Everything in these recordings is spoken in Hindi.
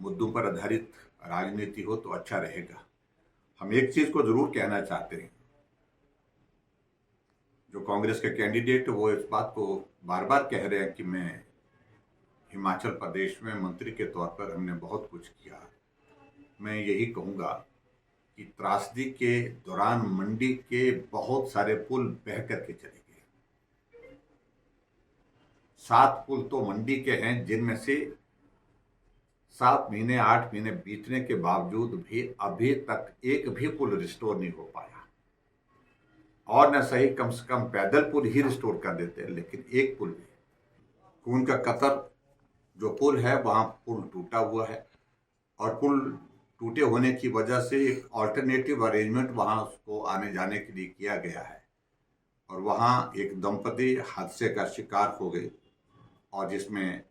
मुद्दों पर आधारित राजनीति हो तो अच्छा रहेगा। हम एक चीज को जरूर कहना चाहते हैं, जो कांग्रेस के कैंडिडेट वो इस बात को बार बार कह रहे हैं कि मैं हिमाचल प्रदेश में मंत्री के तौर पर हमने बहुत कुछ किया। मैं यही कहूँगा कि त्रासदी के दौरान मंडी के बहुत सारे पुल बह करके चले गए। 7 पुल तो मंडी के हैं, जिनमें से 7 महीने 8 महीने बीतने के बावजूद भी अभी तक एक भी पुल रिस्टोर नहीं हो पाया। और न सही कम से कम पैदल पुल ही रिस्टोर कर देते हैं, लेकिन एक पुल भी, खून का कतर जो पुल है वहां पुल टूटा हुआ है। और पुल टूटे होने की वजह से एक ऑल्टरनेटिव अरेंजमेंट वहां उसको आने जाने के लिए किया गया है। और वहां एक दंपति हादसे का शिकार हो गए और जिसमें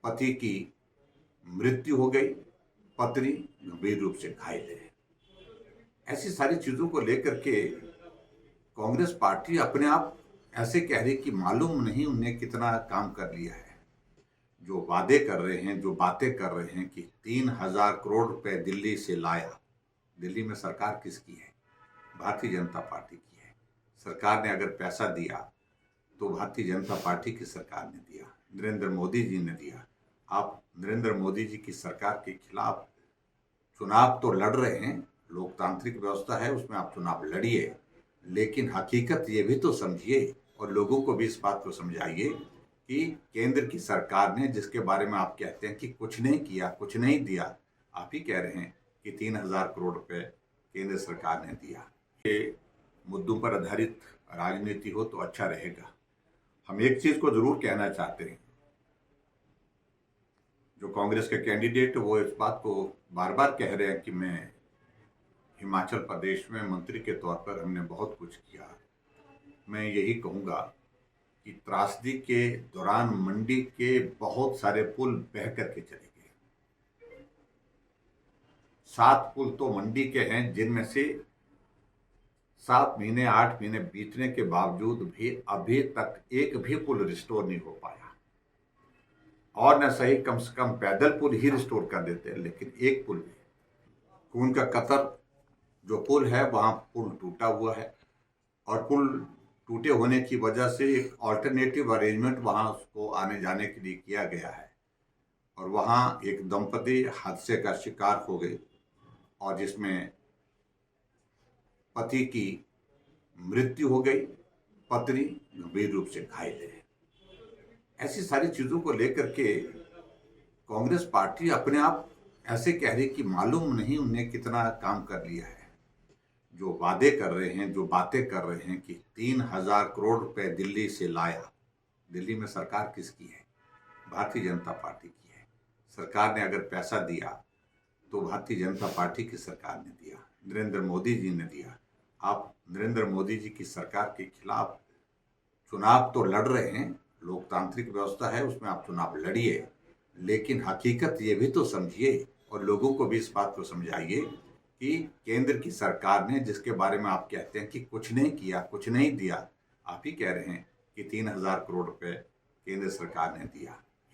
पति की मृत्यु हो गई, पत्नी गंभीर रूप से घायल है। ऐसी सारी चीजों को लेकर के कांग्रेस पार्टी अपने आप ऐसे कह रही कि मालूम नहीं उन्हें कितना काम कर लिया है। जो वादे कर रहे हैं, जो बातें कर रहे हैं कि 3,000 करोड़ रुपए दिल्ली से लाया। दिल्ली में सरकार किसकी है? भारतीय जनता पार्टी की है। सरकार ने अगर पैसा दिया तो भारतीय जनता पार्टी की सरकार ने दिया, नरेंद्र मोदी जी ने दिया। आप नरेंद्र मोदी जी की सरकार के खिलाफ चुनाव तो लड़ रहे हैं, लोकतांत्रिक व्यवस्था है, उसमें आप चुनाव लड़िए, लेकिन हकीकत ये भी तो समझिए और लोगों को भी इस बात को समझाइए कि केंद्र की सरकार ने, जिसके बारे में आप कहते हैं कि कुछ नहीं किया, कुछ नहीं दिया, आप ही कह रहे हैं कि 3,000 करोड़ रुपए केंद्र सरकार ने दिया। ये मुद्दों पर आधारित राजनीति हो तो अच्छा रहेगा। हम एक चीज को जरूर कहना चाहते हैं, जो कांग्रेस के कैंडिडेट वो इस बात को बार बार कह रहे हैं कि मैं हिमाचल प्रदेश में मंत्री के तौर पर हमने बहुत कुछ किया। मैं यही कहूँगा कि त्रासदी के दौरान मंडी के बहुत सारे पुल बह करके चले गए। 7 पुल तो मंडी के हैं, जिनमें से 7 महीने 8 महीने बीतने के बावजूद भी अभी तक एक भी पुल रिस्टोर नहीं हो पाया। और न सही कम से कम पैदल पुल ही रिस्टोर कर देते हैं, लेकिन एक पुल भी, खून का कतर जो पुल है वहां पुल टूटा हुआ है। और पुल टूटे होने की वजह से एक ऑल्टरनेटिव अरेंजमेंट वहां उसको आने जाने के लिए किया गया है। और वहां एक दंपति हादसे का शिकार हो गए और जिसमें पति की मृत्यु हो गई, पत्नी गंभीर रूप से घायल है। ऐसी सारी चीजों को लेकर के कांग्रेस पार्टी अपने आप ऐसे कह रही कि मालूम नहीं उन्हें कितना काम कर लिया है। जो वादे कर रहे हैं, जो बातें कर रहे हैं कि 3,000 करोड़ रुपए दिल्ली से लाया। दिल्ली में सरकार किसकी है? भारतीय जनता पार्टी की है। सरकार ने अगर पैसा दिया तो भारतीय जनता पार्टी की सरकार ने दिया, नरेंद्र मोदी जी ने दिया। आप नरेंद्र मोदी जी की सरकार के खिलाफ चुनाव तो लड़ रहे हैं, लोकतांत्रिक व्यवस्था है, उसमें आप चुनाव लड़िए, लेकिन हकीकत ये भी तो समझिए और लोगों को भी इस बात को समझाइए कि केंद्र की सरकार ने, जिसके बारे में आप कहते हैं कि कुछ नहीं किया, कुछ नहीं दिया, आप ही कह रहे हैं कि 3,000 करोड़ रुपए केंद्र सरकार ने दिया।